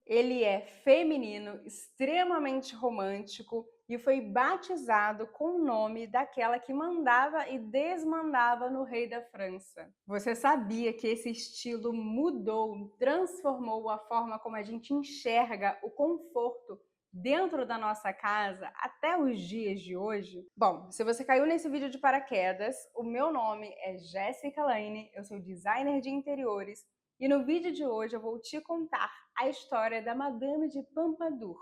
Ele é feminino, extremamente romântico e foi batizado com o nome daquela que mandava e desmandava no rei da França. Você sabia que esse estilo mudou, transformou a forma como a gente enxerga o conforto dentro da nossa casa até os dias de hoje? Bom, se você caiu nesse vídeo de paraquedas, o meu nome é Jéssica Laine, eu sou designer de interiores e no vídeo de hoje eu vou te contar a história da Madame de Pompadour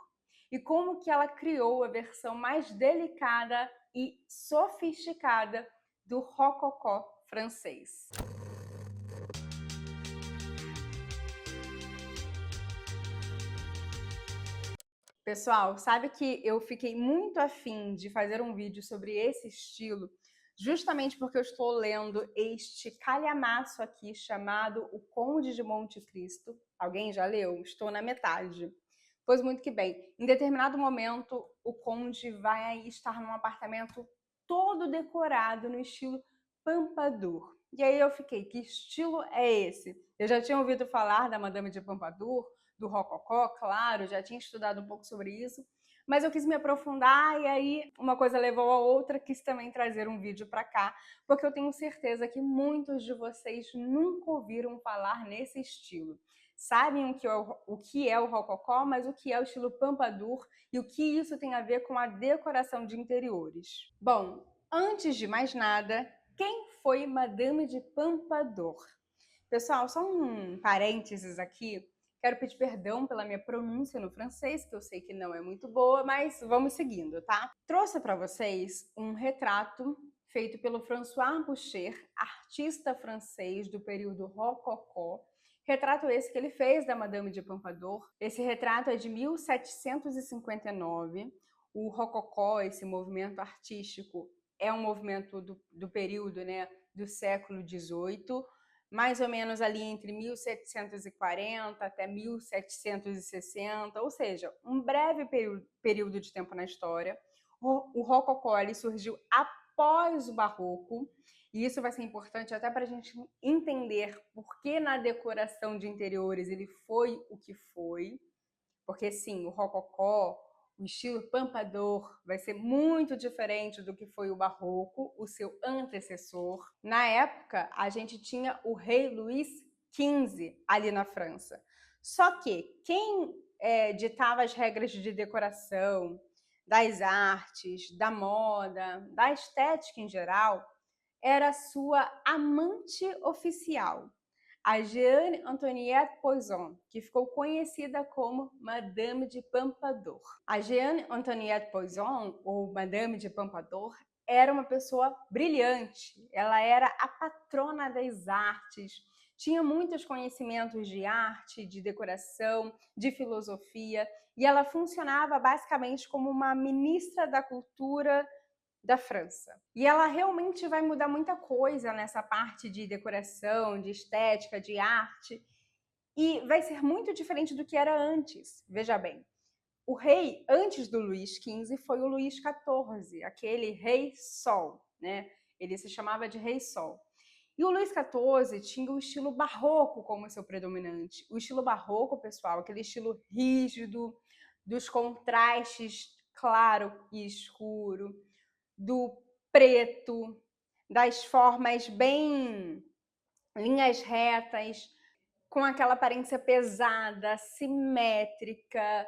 e como que ela criou a versão mais delicada e sofisticada do rococó francês. Pessoal, sabe que eu fiquei muito afim de fazer um vídeo sobre esse estilo, justamente porque eu estou lendo este calhamaço aqui chamado O Conde de Monte Cristo. Alguém já leu? Estou na metade. Pois muito que bem, em determinado momento o Conde vai estar num apartamento todo decorado no estilo Pompadour. E aí eu fiquei, que estilo é esse? Eu já tinha ouvido falar da Madame de Pompadour, do rococó, claro, já tinha estudado um pouco sobre isso, mas eu quis me aprofundar e aí uma coisa levou a outra, quis também trazer um vídeo para cá, porque eu tenho certeza que muitos de vocês nunca ouviram falar nesse estilo. Sabem o que é o rococó, mas o que é o estilo Pompadour e o que isso tem a ver com a decoração de interiores. Bom, antes de mais nada, quem foi Madame de Pompadour? Pessoal, só um parênteses aqui. Quero pedir perdão pela minha pronúncia no francês, que eu sei que não é muito boa, mas vamos seguindo, tá? Trouxe para vocês um retrato feito pelo François Boucher, artista francês do período Rococó. Retrato esse que ele fez da Madame de Pompadour. Esse retrato é de 1759. O Rococó, esse movimento artístico, é um movimento do período, né, do século XVIII, mais ou menos ali entre 1740 até 1760, ou seja, um breve período de tempo na história. O Rococó ele surgiu após o Barroco, e isso vai ser importante até para a gente entender por que na decoração de interiores ele foi o que foi, porque sim, o Rococó, o estilo Pompadour vai ser muito diferente do que foi o Barroco, o seu antecessor. Na época, a gente tinha o rei Luís XV ali na França. Só que quem ditava as regras de decoração, das artes, da moda, da estética em geral, era sua amante oficial, a Jeanne Antoinette Poisson, que ficou conhecida como Madame de Pompadour. A Jeanne Antoinette Poisson, ou Madame de Pompadour, era uma pessoa brilhante, ela era a patrona das artes, tinha muitos conhecimentos de arte, de decoração, de filosofia, e ela funcionava basicamente como uma ministra da cultura da França. E ela realmente vai mudar muita coisa nessa parte de decoração, de estética, de arte, e vai ser muito diferente do que era antes. Veja bem, o rei antes do Luís XV foi o Luís XIV, aquele rei Sol, né? Ele se chamava de Rei Sol. E o Luís XIV tinha o estilo barroco como seu predominante. O estilo barroco, pessoal, aquele estilo rígido, dos contrastes claro e escuro, do preto, das formas bem linhas retas, com aquela aparência pesada, simétrica,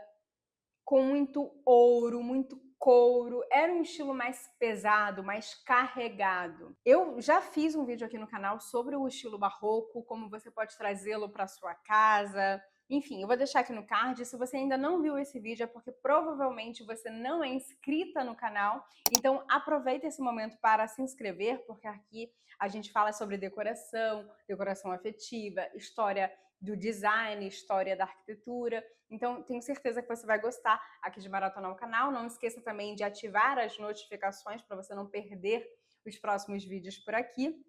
com muito ouro, muito couro. Era um estilo mais pesado, mais carregado. Eu já fiz um vídeo aqui no canal sobre o estilo barroco, como você pode trazê-lo para sua casa. Enfim, eu vou deixar aqui no card. Se você ainda não viu esse vídeo, é porque provavelmente você não é inscrita no canal. Então, aproveita esse momento para se inscrever, porque aqui a gente fala sobre decoração, decoração afetiva, história do design, história da arquitetura. Então, tenho certeza que você vai gostar aqui de maratonar o canal. Não esqueça também de ativar as notificações para você não perder os próximos vídeos por aqui.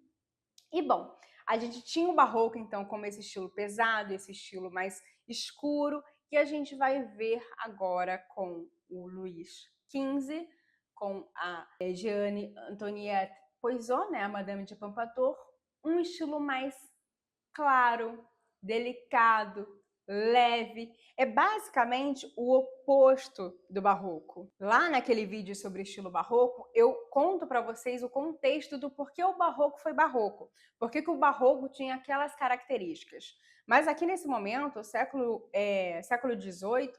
E, bom, a gente tinha o Barroco, então, como esse estilo pesado, esse estilo mais escuro, que a gente vai ver agora com o Luís XV, com a Jeanne Antoinette Poisson, né, a Madame de Pompadour, um estilo mais claro, delicado, leve. É basicamente o oposto do barroco. Lá naquele vídeo sobre estilo barroco, eu conto para vocês o contexto do porquê o barroco foi barroco. Por que o barroco tinha aquelas características. Mas aqui nesse momento, século XVIII,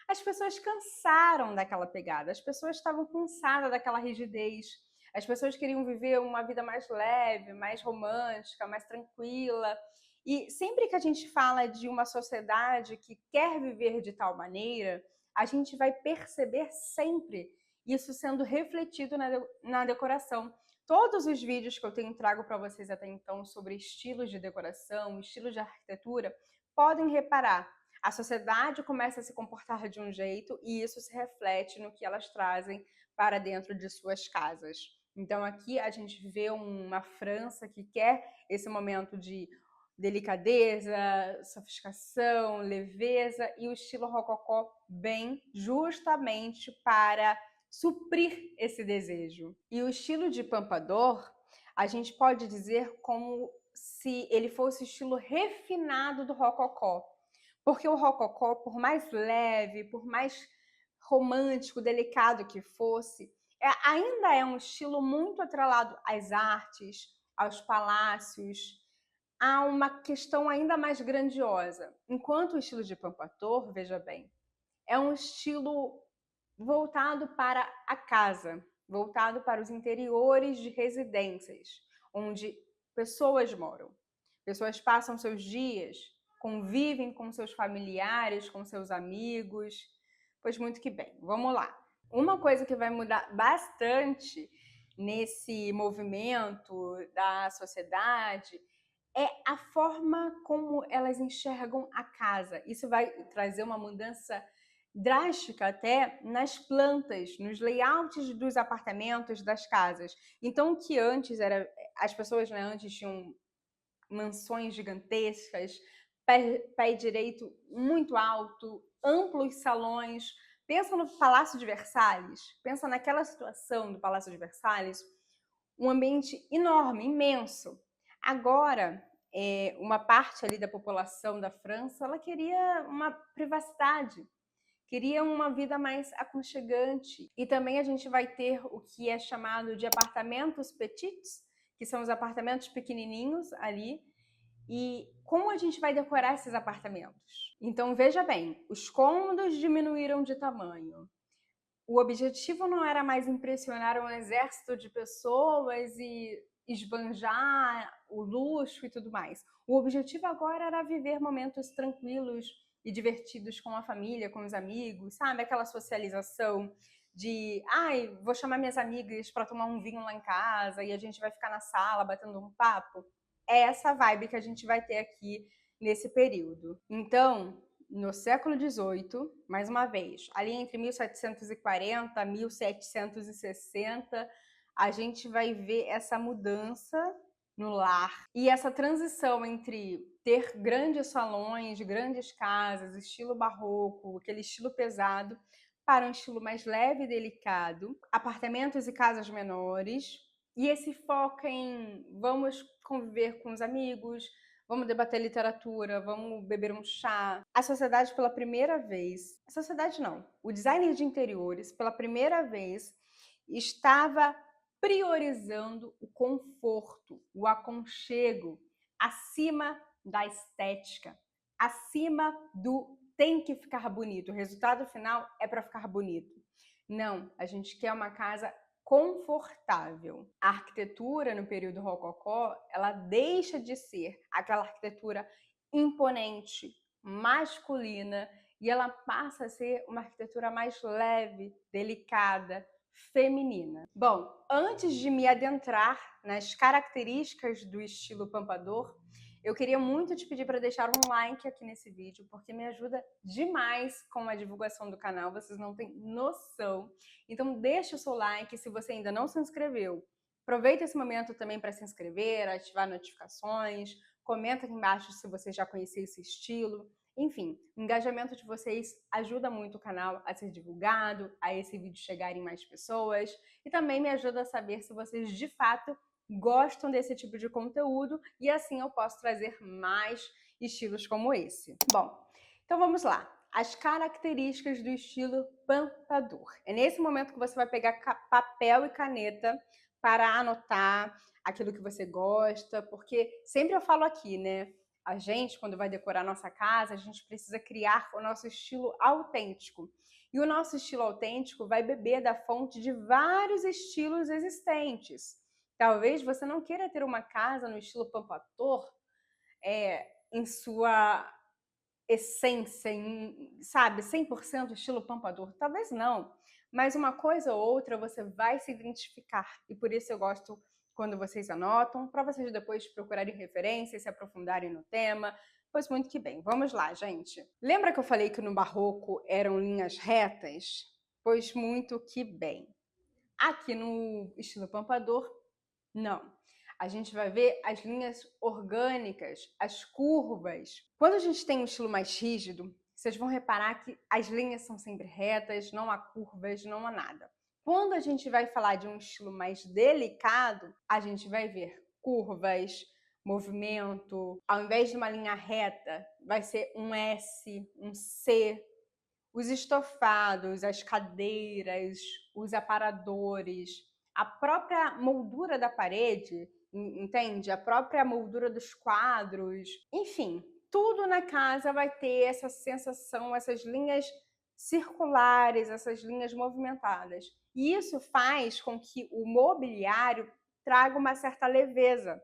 as pessoas cansaram daquela pegada, as pessoas estavam cansadas daquela rigidez, as pessoas queriam viver uma vida mais leve, mais romântica, mais tranquila. E sempre que a gente fala de uma sociedade que quer viver de tal maneira, a gente vai perceber sempre isso sendo refletido na decoração. Todos os vídeos que eu tenho trago para vocês até então sobre estilos de decoração, estilos de arquitetura, podem reparar, a sociedade começa a se comportar de um jeito e isso se reflete no que elas trazem para dentro de suas casas. Então aqui a gente vê uma França que quer esse momento de delicadeza, sofisticação, leveza, e o estilo rococó vem justamente para suprir esse desejo. E o estilo de Pompadour, a gente pode dizer como se ele fosse o estilo refinado do rococó. Porque o rococó, por mais leve, por mais romântico, delicado que fosse, ainda é um estilo muito atrelado às artes, aos palácios, há uma questão ainda mais grandiosa. Enquanto o estilo de Pompadour, veja bem, é um estilo voltado para a casa, voltado para os interiores de residências, onde pessoas moram. Pessoas passam seus dias, convivem com seus familiares, com seus amigos. Pois muito que bem, vamos lá. Uma coisa que vai mudar bastante nesse movimento da sociedade é a forma como elas enxergam a casa. Isso vai trazer uma mudança drástica até nas plantas, nos layouts dos apartamentos, das casas. Então, o que antes era... As pessoas, né, antes tinham mansões gigantescas, pé direito muito alto, amplos salões. Pensa no Palácio de Versalhes, pensa naquela situação do Palácio de Versalhes, um ambiente enorme, imenso. Agora, uma parte ali da população da França, ela queria uma privacidade, queria uma vida mais aconchegante. E também a gente vai ter o que é chamado de apartamentos petits, que são os apartamentos pequenininhos ali. E como a gente vai decorar esses apartamentos? Então, veja bem, os cômodos diminuíram de tamanho. O objetivo não era mais impressionar um exército de pessoas e esbanjar o luxo e tudo mais. O objetivo agora era viver momentos tranquilos e divertidos com a família, com os amigos, sabe? Aquela socialização de, vou chamar minhas amigas para tomar um vinho lá em casa e a gente vai ficar na sala batendo um papo. É essa vibe que a gente vai ter aqui nesse período. Então, no século XVIII, mais uma vez, ali entre 1740 e 1760, a gente vai ver essa mudança no lar e essa transição entre ter grandes salões, grandes casas, estilo barroco, aquele estilo pesado, para um estilo mais leve e delicado, apartamentos e casas menores, e esse foco em vamos conviver com os amigos, vamos debater literatura, vamos beber um chá. A sociedade, pela primeira vez... A sociedade não. O designer de interiores, pela primeira vez, estava priorizando o conforto, o aconchego, acima da estética, acima do tem que ficar bonito. O resultado final é para ficar bonito. Não, a gente quer uma casa confortável. A arquitetura no período rococó, ela deixa de ser aquela arquitetura imponente, masculina, e ela passa a ser uma arquitetura mais leve, delicada, feminina. Bom, antes de me adentrar nas características do estilo Pompadour, eu queria muito te pedir para deixar um like aqui nesse vídeo, porque me ajuda demais com a divulgação do canal, vocês não têm noção. Então deixa o seu like se você ainda não se inscreveu. Aproveita esse momento também para se inscrever, ativar notificações, comenta aqui embaixo se você já conhecia esse estilo. Enfim, o engajamento de vocês ajuda muito o canal a ser divulgado, a esse vídeo chegar em mais pessoas, e também me ajuda a saber se vocês de fato gostam desse tipo de conteúdo, e assim eu posso trazer mais estilos como esse. Bom, Então vamos lá. As características do estilo Pompadour. É nesse momento que você vai pegar papel e caneta para anotar aquilo que você gosta, porque sempre eu falo aqui, né? A gente, quando vai decorar nossa casa, a gente precisa criar o nosso estilo autêntico. E o nosso estilo autêntico vai beber da fonte de vários estilos existentes. Talvez você não queira ter uma casa no estilo Pompadour em sua essência, sabe, 100% estilo Pompadour? Talvez não, mas uma coisa ou outra você vai se identificar, e por isso eu gosto quando vocês anotam, para vocês depois procurarem referências, se aprofundarem no tema. Pois muito que bem, vamos lá, gente. Lembra que eu falei que no barroco eram linhas retas? Pois muito que bem. Aqui no estilo Pompadour, não. A gente vai ver as linhas orgânicas, as curvas. Quando a gente tem um estilo mais rígido, vocês vão reparar que as linhas são sempre retas, não há curvas, não há nada. Quando a gente vai falar de um estilo mais delicado, a gente vai ver curvas, movimento. Ao invés de uma linha reta, vai ser um S, um C. Os estofados, as cadeiras, os aparadores, a própria moldura da parede, entende? A própria moldura dos quadros, enfim, tudo na casa vai ter essa sensação, essas linhas circulares, essas linhas movimentadas. E isso faz com que o mobiliário traga uma certa leveza.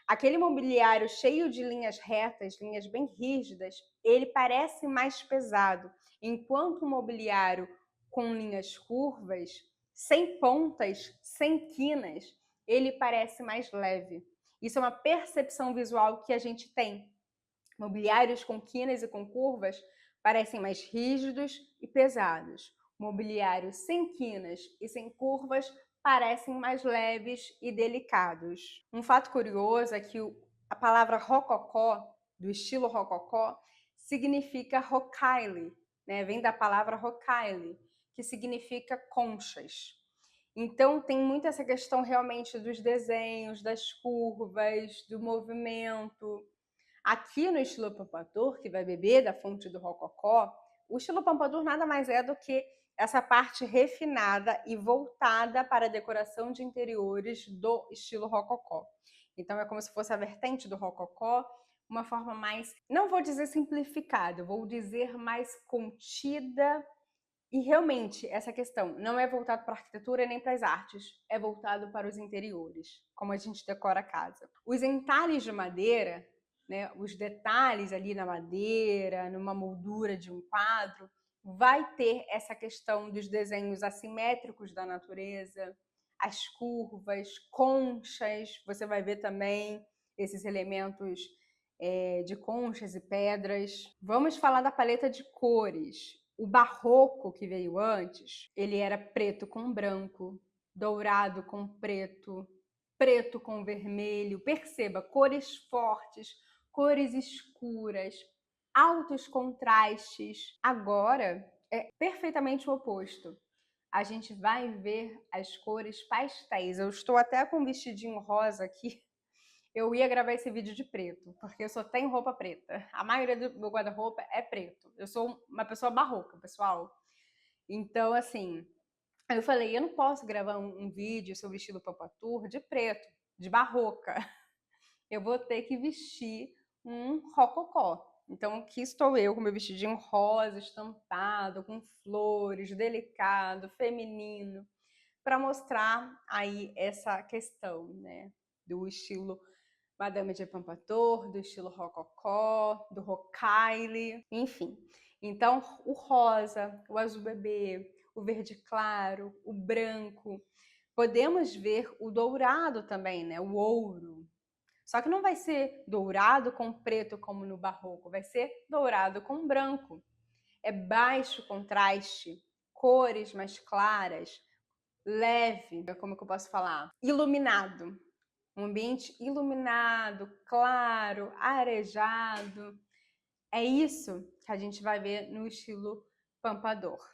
Aquele mobiliário cheio de linhas retas, linhas bem rígidas, ele parece mais pesado, enquanto o mobiliário com linhas curvas, sem pontas, sem quinas, ele parece mais leve. Isso é uma percepção visual que a gente tem. Mobiliários com quinas e com curvas parecem mais rígidos e pesados. Mobiliários sem quinas e sem curvas parecem mais leves e delicados. Um fato curioso é que a palavra rococó, do estilo rococó, significa rocaille, né? Vem da palavra rocaille, que significa conchas. Então tem muito essa questão realmente dos desenhos, das curvas, do movimento. Aqui no estilo Pompadour, que vai beber da fonte do rococó, o estilo Pompadour nada mais é do que essa parte refinada e voltada para a decoração de interiores do estilo rococó. Então é como se fosse a vertente do rococó, uma forma mais, não vou dizer simplificada, vou dizer mais contida. E realmente essa questão não é voltado para a arquitetura nem para as artes, é voltado para os interiores, como a gente decora a casa. Os entalhes de madeira, né, os detalhes ali na madeira, numa moldura de um quadro, vai ter essa questão dos desenhos assimétricos da natureza, as curvas, conchas, você vai ver também esses elementos de conchas e pedras. Vamos falar da paleta de cores. O barroco que veio antes, ele era preto com branco, dourado com preto, preto com vermelho. Perceba, cores fortes, cores escuras, altos contrastes. Agora é perfeitamente o oposto. A gente vai ver as cores pastéis. Eu estou até com um vestidinho rosa aqui. Eu ia gravar esse vídeo de preto, porque eu só tenho roupa preta. A maioria do meu guarda-roupa é preto. Eu sou uma pessoa barroca, pessoal. Então, assim, eu falei, eu não posso gravar um vídeo sobre o estilo Pompadour de preto, de barroca. Eu vou ter que vestir um rococó. Então, aqui estou eu com meu vestidinho rosa, estampado, com flores, delicado, feminino, para mostrar aí essa questão, né, do estilo Madame de Pompadour, do estilo rococó, do rocaille, enfim. Então, o rosa, o azul bebê, o verde claro, o branco. Podemos ver o dourado também, né? O ouro. Só que não vai ser dourado com preto como no barroco, vai ser dourado com branco. É baixo contraste, cores mais claras, leve, como que eu posso falar? Iluminado. Um ambiente iluminado, claro, arejado. É isso que a gente vai ver no estilo Pompadour.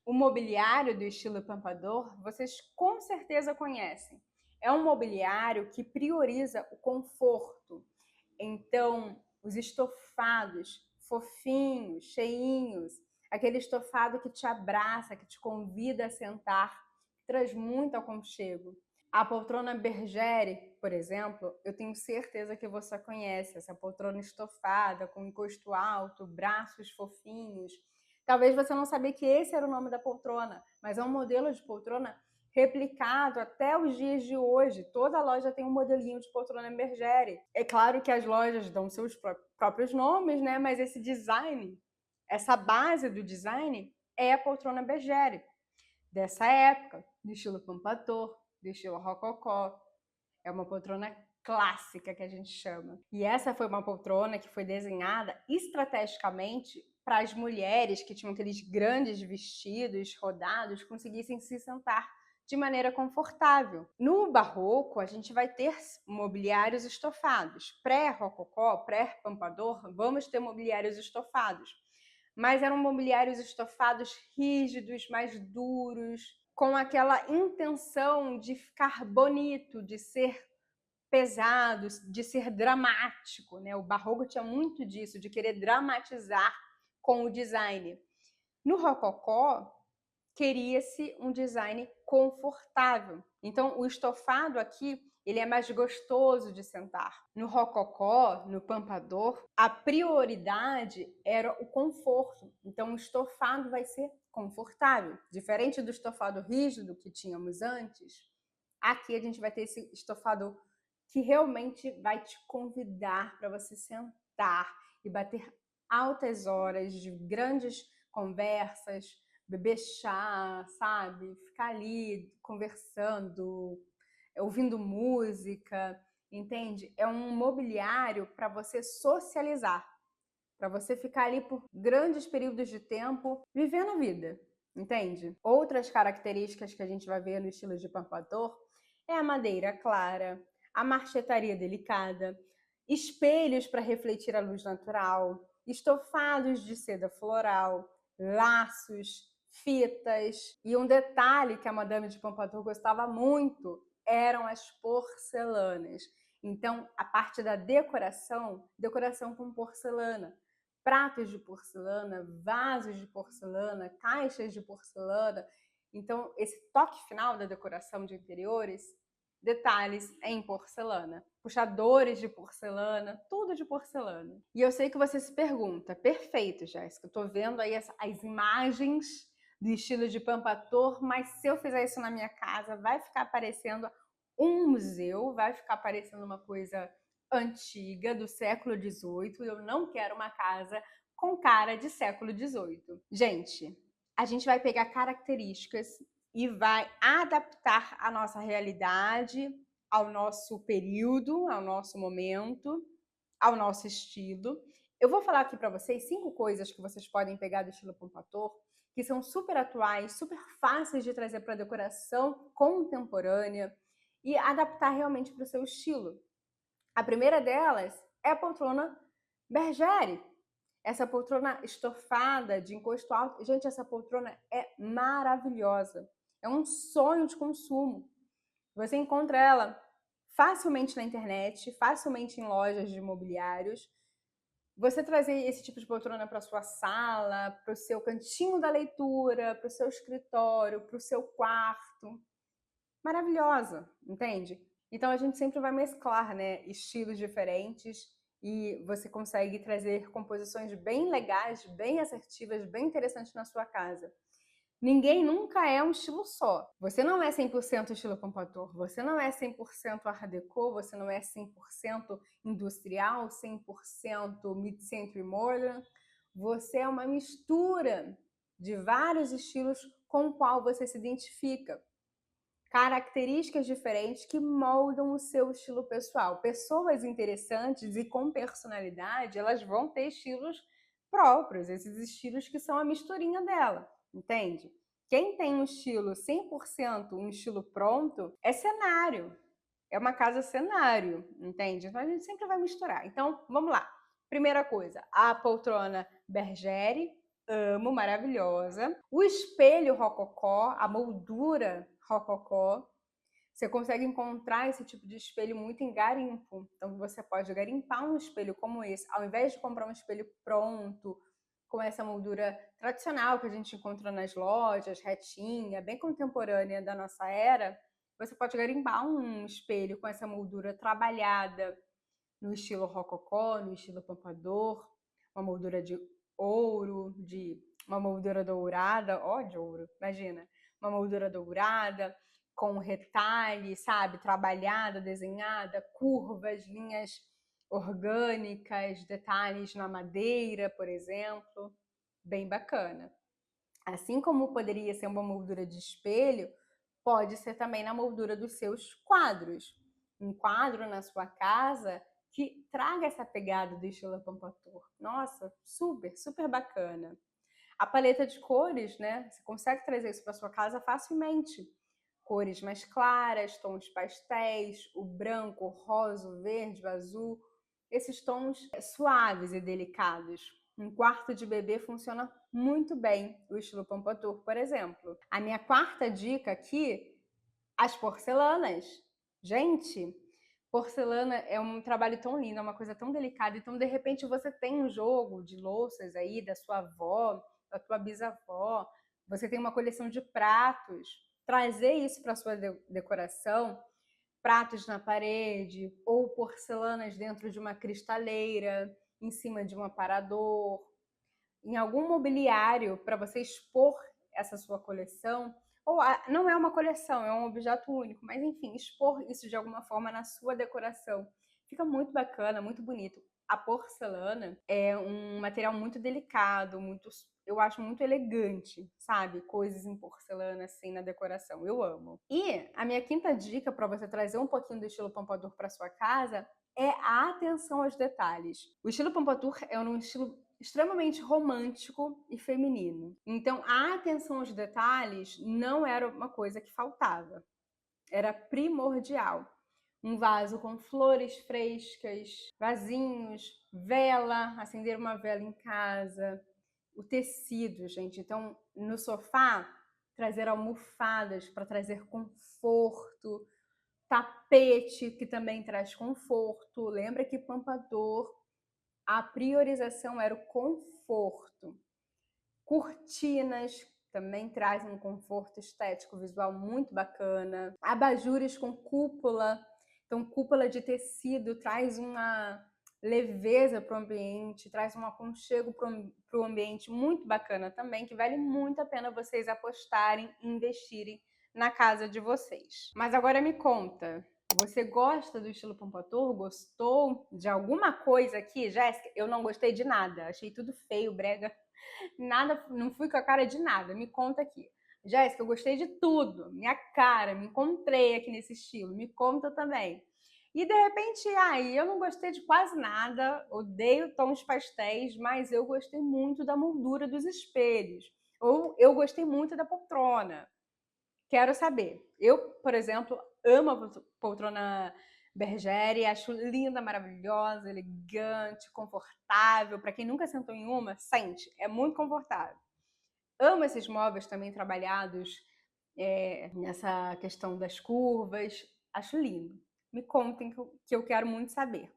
O mobiliário do estilo Pompadour, vocês com certeza conhecem. É um mobiliário que prioriza o conforto. Então, os estofados fofinhos, cheinhos, aquele estofado que te abraça, que te convida a sentar, traz muito aconchego. A poltrona Bergère, por exemplo, eu tenho certeza que você conhece, essa poltrona estofada, com encosto alto, braços fofinhos. Talvez você não sabia que esse era o nome da poltrona, mas é um modelo de poltrona replicado até os dias de hoje. Toda loja tem um modelinho de poltrona Bergère. É claro que as lojas dão seus próprios nomes, né? Mas esse design, essa base do design é a poltrona Bergère, dessa época, do estilo Pompadour, do estilo Rococó. É uma poltrona clássica que a gente chama. E essa foi uma poltrona que foi desenhada estrategicamente para as mulheres que tinham aqueles grandes vestidos rodados conseguissem se sentar de maneira confortável. No barroco, a gente vai ter mobiliários estofados. Pré-rococó, pré-pompadour, vamos ter mobiliários estofados. Mas eram mobiliários estofados rígidos, mais duros, com aquela intenção de ficar bonito, de ser pesado, de ser dramático, né? O barroco tinha muito disso, de querer dramatizar com o design. No rococó, queria-se um design confortável. Então, o estofado aqui, ele é mais gostoso de sentar. No rococó, no Pompadour, a prioridade era o conforto. Então, o estofado vai ser confortável. Diferente do estofado rígido que tínhamos antes, aqui a gente vai ter esse estofado que realmente vai te convidar para você sentar e bater altas horas de grandes conversas, beber chá, sabe? Ficar ali conversando, ouvindo música, entende? É um mobiliário para você socializar, para você ficar ali por grandes períodos de tempo vivendo a vida, entende? Outras características que a gente vai ver no estilo de Pompadour é a madeira clara, a marchetaria delicada, espelhos para refletir a luz natural, estofados de seda floral, laços, fitas. E um detalhe que a Madame de Pompadour gostava muito eram as porcelanas. Então, a parte da decoração, decoração com porcelana. Pratos de porcelana, vasos de porcelana, caixas de porcelana. Então, esse toque final da decoração de interiores, detalhes em porcelana, puxadores de porcelana, tudo de porcelana. E eu sei que você se pergunta, perfeito, Jéssica, eu tô vendo aí as imagens do estilo de Pompadour, mas se eu fizer isso na minha casa, vai ficar parecendo um museu, vai ficar parecendo uma coisa antiga, do século XVIII, e eu não quero uma casa com cara de século XVIII. Gente, a gente vai pegar características e vai adaptar a nossa realidade ao nosso período, ao nosso momento, ao nosso estilo. Eu vou falar aqui para vocês 5 coisas que vocês podem pegar do estilo Pompadour, que são super atuais, super fáceis de trazer para a decoração contemporânea e adaptar realmente para o seu estilo. A primeira delas é a poltrona Bergère. Essa poltrona estofada de encosto alto. Gente, essa poltrona é maravilhosa. É um sonho de consumo. Você encontra ela facilmente na internet, facilmente em lojas de mobiliários. Você trazer esse tipo de poltrona para sua sala, para o seu cantinho da leitura, para o seu escritório, para o seu quarto. Maravilhosa, entende? Então a gente sempre vai mesclar, né, estilos diferentes e você consegue trazer composições bem legais, bem assertivas, bem interessantes na sua casa. Ninguém nunca é um estilo só. Você não é 100% estilo Pompadour, você não é 100% Art Deco, você não é 100% industrial, 100% mid-century modern. Você é uma mistura de vários estilos com o qual você se identifica. Características diferentes que moldam o seu estilo pessoal. Pessoas interessantes e com personalidade, elas vão ter estilos próprios, esses estilos que são a misturinha dela, entende? Quem tem um estilo 100%, um estilo pronto, é cenário. É uma casa cenário, entende? Então a gente sempre vai misturar. Então, vamos lá. Primeira coisa, a poltrona Bergère, amo, maravilhosa. O espelho rococó, a moldura rococó. Você consegue encontrar esse tipo de espelho muito em garimpo. Então você pode garimpar um espelho como esse, ao invés de comprar um espelho pronto, com essa moldura tradicional que a gente encontra nas lojas, retinha, bem contemporânea da nossa era, você pode garimpar um espelho com essa moldura trabalhada no estilo rococó, no estilo pompadour, uma moldura de ouro, de uma moldura dourada, ó, de ouro, imagina, uma moldura dourada, com retalhe, sabe, trabalhada, desenhada, curvas, linhas orgânicas, detalhes na madeira, por exemplo, bem bacana. Assim como poderia ser uma moldura de espelho, pode ser também na moldura dos seus quadros. Um quadro na sua casa que traga essa pegada do estilo Pompadour. Nossa, super, super bacana. A paleta de cores, né? Você consegue trazer isso para sua casa facilmente. Cores mais claras, tons pastéis, o branco, o rosa, o verde, o azul. Esses tons suaves e delicados. Um quarto de bebê funciona muito bem, o estilo Pompadour, por exemplo. A minha quarta dica aqui, as porcelanas. Gente, porcelana é um trabalho tão lindo, é uma coisa tão delicada. Então, de repente, você tem um jogo de louças aí da sua avó, da tua bisavó, você tem uma coleção de pratos. Trazer isso para sua decoração, pratos na parede ou porcelanas dentro de uma cristaleira, em cima de um aparador, em algum mobiliário para você expor essa sua coleção, ou não é uma coleção, é um objeto único, mas enfim, expor isso de alguma forma na sua decoração. Fica muito bacana, muito bonito. A porcelana é um material muito delicado, muito, eu acho muito elegante, sabe? Coisas em porcelana assim na decoração. Eu amo. E a minha quinta dica para você trazer um pouquinho do estilo Pompadour para sua casa é a atenção aos detalhes. O estilo Pompadour é um estilo extremamente romântico e feminino. Então, a atenção aos detalhes não era uma coisa que faltava. Era primordial. Um vaso com flores frescas, vasinhos, vela, acender uma vela em casa, o tecido, gente. Então, no sofá, trazer almofadas para trazer conforto, tapete, que também traz conforto. Lembra que Pompadour, a priorização era o conforto. Cortinas também trazem um conforto estético visual muito bacana. Abajures com cúpula. Então, cúpula de tecido traz uma leveza para o ambiente, traz um aconchego para o ambiente muito bacana também, que vale muito a pena vocês apostarem e investirem na casa de vocês. Mas agora me conta, você gosta do estilo Pompadour? Gostou de alguma coisa aqui, Jéssica? Eu não gostei de nada, achei tudo feio, brega. Nada, não fui com a cara de nada. Me conta aqui. Jéssica, eu gostei de tudo. Minha cara, me encontrei aqui nesse estilo. Me conta também. E de repente, eu não gostei de quase nada, odeio tons pastéis, mas eu gostei muito da moldura dos espelhos. Ou eu gostei muito da poltrona. Quero saber. Eu, por exemplo, amo a poltrona Bergere, acho linda, maravilhosa, elegante, confortável. Para quem nunca sentou em uma, sente, é muito confortável. Amo esses móveis também trabalhados nessa questão das curvas, acho lindo. Me contem que eu quero muito saber.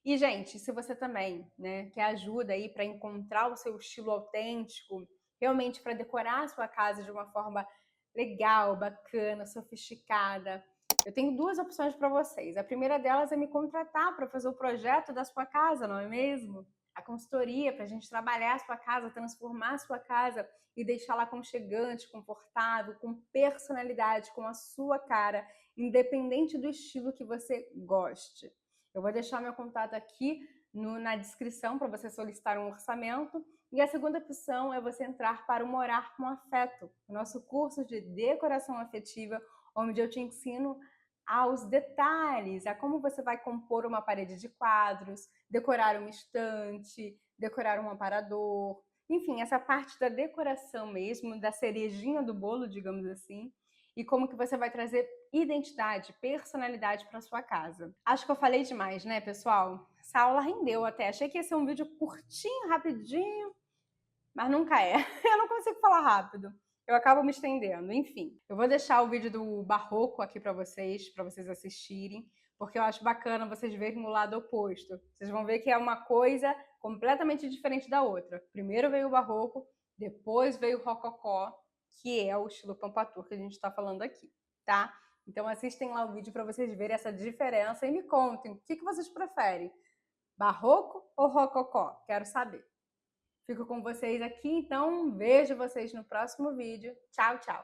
E, gente, se você também quer ajuda aí para encontrar o seu estilo autêntico, realmente para decorar a sua casa de uma forma legal, bacana, sofisticada, eu tenho duas opções para vocês. A primeira delas é me contratar para fazer o projeto da sua casa, não é mesmo? A consultoria para a gente trabalhar a sua casa, transformar a sua casa e deixá-la aconchegante, confortável, com personalidade, com a sua cara, independente do estilo que você goste. Eu vou deixar meu contato aqui na descrição para você solicitar um orçamento. E a segunda opção é você entrar para o Morar com Afeto, o nosso curso de decoração afetiva, onde eu te ensino aos detalhes, a como você vai compor uma parede de quadros, decorar uma estante, decorar um aparador, enfim, essa parte da decoração mesmo, da cerejinha do bolo, digamos assim, e como que você vai trazer identidade, personalidade para sua casa. Acho que eu falei demais, né, pessoal? Essa aula rendeu até. Achei que ia ser um vídeo curtinho, rapidinho, mas nunca é. Eu não consigo falar rápido. eu acabo me estendendo. Enfim, eu vou deixar o vídeo do barroco aqui para vocês assistirem, porque eu acho bacana vocês verem o lado oposto. Vocês vão ver que é uma coisa completamente diferente da outra. Primeiro veio o barroco, depois veio o rococó, que é o estilo Pompadour que a gente está falando aqui, tá? Então assistem lá o vídeo para vocês verem essa diferença e me contem o que vocês preferem, barroco ou rococó? Quero saber. Fico com vocês aqui, então vejo vocês no próximo vídeo. Tchau, tchau!